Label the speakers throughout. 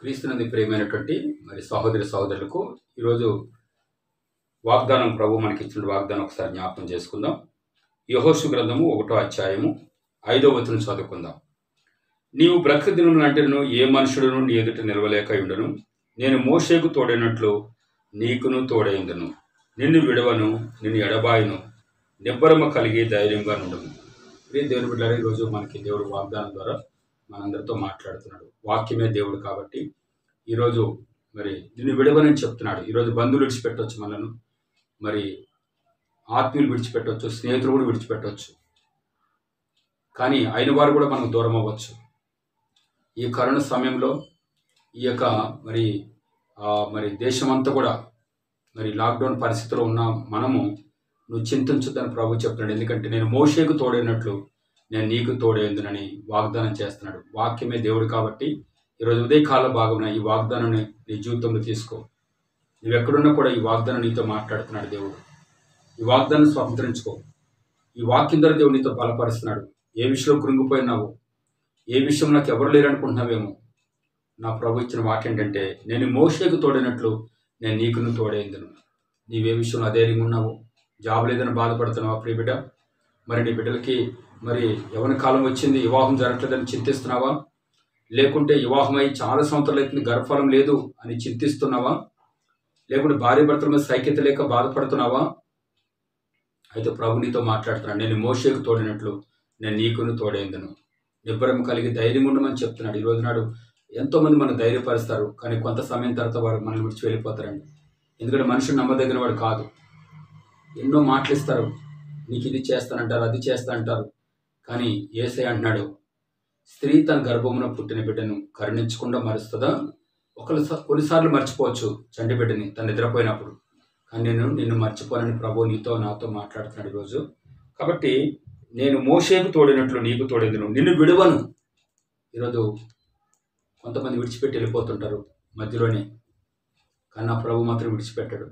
Speaker 1: క్రీస్తునందు ప్రియమైనటువంటి సహోదరి సహోదరులకు ఈరోజు వాగ్దానం ప్రభు మనకి ఇచ్చిన వాగ్దానం ఒకసారి జ్ఞాపకం చేసుకుందాం. యెహోషువ గ్రంథము 1వ అధ్యాయము 5వ వచనం చదువుకుందాం. నీవు బ్రతుకు దినములంటేను ఏ మనుషుడును నీ ఎదుట నిలవలేక ఉండును. నేను మోషేకు తోడైనట్లు నీకును తోడైందును. నిన్ను విడవను, నిన్ను ఎడబాయును, నిబ్బరము కలిగి ధైర్యంగా నుండును. ప్రియ దేవుని బిడ్డలారా, ఈరోజు మనకి దేవుడు వాగ్దానం ద్వారా మనందరితో మాట్లాడుతున్నాడు. వాక్యమే దేవుడు కాబట్టి ఈరోజు నిన్ను విడవనని చెప్తున్నాడు. ఈరోజు బంధువులు విడిచిపెట్టవచ్చు, మనను ఆత్మీయులు విడిచిపెట్టవచ్చు, స్నేహితులు కూడా విడిచిపెట్టవచ్చు. కానీ అయిన వారు కూడా మనకు దూరం అవ్వచ్చు. ఈ కరోనా సమయంలో ఈ యొక్క దేశమంతా కూడా లాక్డౌన్ పరిస్థితిలో ఉన్న మనము నువ్వు చింతించొద్దని ప్రభు చెప్తున్నాడు. ఎందుకంటే నేను మోషేకు తోడైనట్లు నేను నీకు తోడైందునని వాగ్దానం చేస్తున్నాడు. వాక్యమే దేవుడు కాబట్టి ఈరోజు ఉదయకాల భాగమున ఈ వాగ్దానాన్ని నీ జీవితంలో తీసుకో. నువ్వెక్కడున్నా కూడా ఈ వాగ్దానం నీతో మాట్లాడుతున్నాడు దేవుడు. ఈ వాగ్దానం స్వతంత్రించుకో. ఈ వాక్యం ద్వారా దేవుడు నీతో బలపరుస్తున్నాడు. ఏ విషయంలో కృంగిపోయినావో, ఏ విషయం నాకు ఎవరు లేరనుకుంటున్నావేమో, నా ప్రభు ఇచ్చిన మాట ఏంటంటే నేను మోషేకు తోడైనట్లు నేను నీకును తోడైందును. నీవే విషయంలో అధైర్యంగా ఉన్నావో, జాబ్ లేదని బాధపడుతున్నావా ప్రియ బిడ్డ? నీ బిడ్డలకి యవ్వన కాలం వచ్చింది, వివాహం జరగట్లేదని చింతిస్తున్నావా? లేకుంటే వివాహమై చాలా సంవత్సరాలు అవుతుంది, గర్భఫలం లేదు అని చింతిస్తున్నావా? లేకుంటే భార్య భర్తల మీద సైక్యత లేక బాధపడుతున్నావా? అయితే ప్రభు నీతో మాట్లాడుతున్నాడు. నేను మోషేకు తోడినట్లు నేను నీకును తోడైందును. నిబ్బరం కలిగి ధైర్యం ఉండమని చెప్తున్నాడు. ఈ రోజు నాడు ఎంతోమంది మనం ధైర్యపరుస్తారు, కానీ కొంత సమయం తర్వాత వారు మనల్ని విడిచి వెళ్ళిపోతారండి. ఎందుకంటే మనుషులు నమ్మదగిన వాడు కాదు. ఎన్నో మాటలు ఇస్తారు, నీకు ఇది చేస్తానంటారు, అది చేస్తానంటారు. కానీ యేసయ్య అంటున్నాడు, స్త్రీ తన గర్భమున పుట్టిన బిడ్డను కరుణించకుండా మరుస్తుందా? కొన్నిసార్లు మర్చిపోవచ్చు చంటి బిడ్డని తను నిద్రపోయినప్పుడు, కానీ నిన్ను మర్చిపోనని ప్రభు నీతో నాతో మాట్లాడుతున్నాడు ఈరోజు. కాబట్టి నేను మోషేకు తోడినట్లు నీకు తోడేందును, నిన్ను విడువను. ఈరోజు కొంతమంది విడిచిపెట్టి వెళ్ళిపోతుంటారు మధ్యలోనే, కానీ నా ప్రభు మాత్రం విడిచిపెట్టాడు.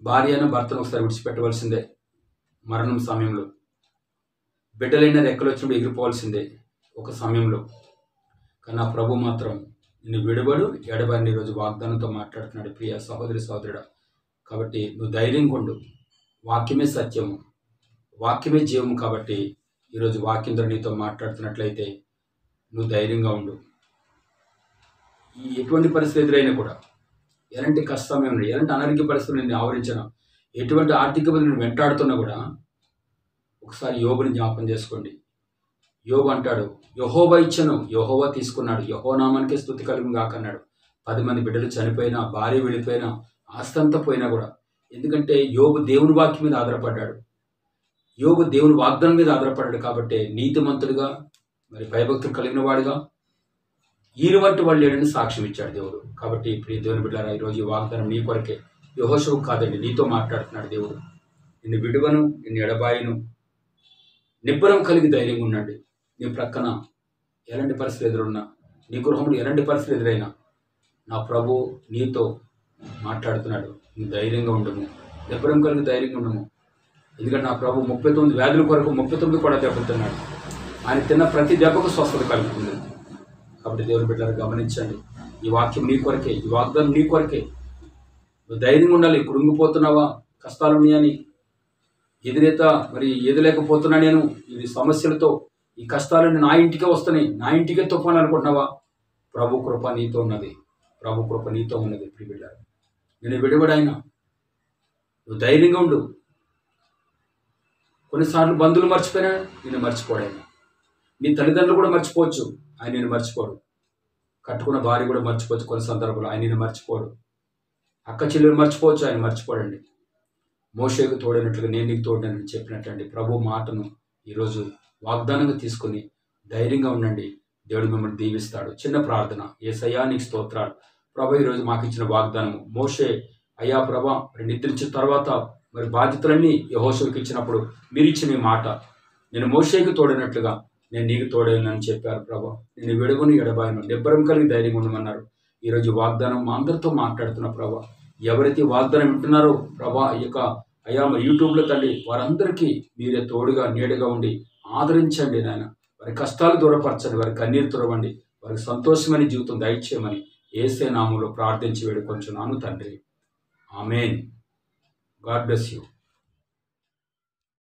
Speaker 1: భార్య అయినా భర్తను ఒకసారి విడిచిపెట్టవలసిందే మరణం సమయంలో. బిడ్డలైనా రెక్కలు వచ్చినప్పుడు ఎగిరిపోవాల్సిందే ఒక సమయంలో. కానీ నా ప్రభు మాత్రం నిన్ను విడబడు ఎడబడిని ఈరోజు వాగ్దానంతో మాట్లాడుతున్నాడు. ప్రియ సహోదరి సహోదరుడా, కాబట్టి నువ్వు ధైర్యంగా ఉండు. వాక్యమే సత్యము, వాక్యమే జీవము. కాబట్టి ఈరోజు వాక్యం ద్వారా నీతో మాట్లాడుతున్నట్లయితే నువ్వు ధైర్యంగా ఉండు. ఈ ఎటువంటి పరిస్థితి ఎదురైనా కూడా, ఎలాంటి కష్టమే ఉన్నాయి, ఎలాంటి అనారోగ్య పరిస్థితులు నిన్ను ఆవరించిన, ఎటువంటి ఆర్థిక నేను వెంటాడుతున్నా కూడా ఒకసారి యోబుని జ్ఞాపకం చేసుకోండి. యోబు అంటాడు, యెహోవా ఇచ్చను, యెహోవా తీసుకున్నాడు, యెహోవా నామానికే స్తుతి కలుగును గాక అన్నాడు. 10 మంది బిడ్డలు చనిపోయినా, భార్య వెళ్ళిపోయినా, ఆస్తంతా పోయినా కూడా, ఎందుకంటే యోబు దేవుని వాక్యం మీద ఆధారపడ్డాడు. యోబు దేవుని వాగ్దానం మీద ఆధారపడ్డాడు. కాబట్టి నీతిమంతుడిగా భయభక్తులు కలిగిన వాడిగా ఈయన వంటి వాళ్ళు లేడని సాక్ష్యం ఇచ్చాడు దేవుడు. కాబట్టి ప్రియ దేవుని బిడ్డలారా, ఈరోజు ఈ వాగ్దానం నీ కొరకే, యెహోషువకు కాదండి, నీతో మాట్లాడుతున్నాడు దేవుడు. నిన్ను విడువను, నిన్ను ఎడబాయును, నిబ్బరం కలిగి ధైర్యంగా ఉండండి. నీ ప్రక్కన ఎలాంటి పరిస్థితులు ఎదురున్నా, నీ గృహంలో ఎలాంటి పరిస్థితులు ఎదురైనా నా ప్రభు నీతో మాట్లాడుతున్నాడు. నువ్వు ధైర్యంగా ఉండము, నిబ్బరం కలిగి ధైర్యంగా ఉండము. ఎందుకంటే నా ప్రభు 39 వ్యాధుల కొరకు 39 కూడా దెబ్బతున్నాడు. ఆయన తిన్న ప్రతి దెబ్బకు స్వస్థత కలుగుతుంది. కాబట్టి దేవుని బిడ్డలారా గమనించండి, ఈ వాక్యం నీ కొరకే, ఈ వాగ్దానం నీ కొరకే. నువ్వు ధైర్యంగా ఉండాలి. కృంగిపోతున్నావా? కష్టాలున్నాయని ఎదురేత ఎదులేకపోతున్నా నేను ఇది సమస్యలతో, ఈ కష్టాలన్నీ నా ఇంటికే వస్తున్నాయి, నా ఇంటికే తుఫాను అనుకుంటున్నావా? ప్రభు కృప నీతో ఉన్నది, ప్రభు కృప నీతో ఉన్నది. ప్రియ బిడ్డ, నేను విడివడాయినా నువ్వు ధైర్యంగా ఉండు. కొన్నిసార్లు బంధువులు మర్చిపోయినా నేను మర్చిపోడాయినా, నీ తల్లిదండ్రులు కూడా మర్చిపోవచ్చు, ఆయన నేను మర్చిపోడు. కట్టుకున్న భార్య కూడా మర్చిపోవచ్చు కొన్ని సందర్భాలు, ఆయన నేను మర్చిపోడు. అక్క చెల్లెలు మర్చిపోవచ్చు, ఆయన మర్చిపోడండి. మోషేకు తోడైనట్లుగా నేను నీకు తోడని చెప్పినట్లండి. ప్రభు మాటను ఈరోజు వాగ్దానంగా తీసుకుని ధైర్యంగా ఉండండి. దేవుడు మిమ్మల్ని దీవిస్తాడు. చిన్న ప్రార్థన. యేసయ్యా నీకు స్తోత్రాలు ప్రభు. ఈరోజు మాకు ఇచ్చిన వాగ్దానము, మోషే అయ్యా ప్రభా నిద్రించిన తర్వాత బాధ్యతలన్నీ యెహోషువకు ఇచ్చినప్పుడు మీరు ఇచ్చిన ఈ మాట, నేను మోషేకు తోడైనట్లుగా నేను నీకు తోడైనని చెప్పారు ప్రభా. నేను విడువను ఎడబాయను, నిబ్బరం కలిగి ధైర్యంగా ఉండమన్నారు. ఈరోజు వాగ్దానం మా అందరితో మాట్లాడుతున్న ప్రభా, ఎవరైతే వాగ్దానం వింటున్నారో ప్రభా, ఈ యొక్క యూట్యూబ్లో తండ్రి వారందరికీ మీరే తోడుగా నీడగా ఉండి ఆదరించండి నాయన. వారి కష్టాలు దూరపరచండి, వారి కన్నీరు తురవండి, వారికి సంతోషమైన జీవితం దయచేయమని యేసే నామములో ప్రార్థించి వేడుకొంచున్నాను తండ్రి. ఆమేన్. God bless you.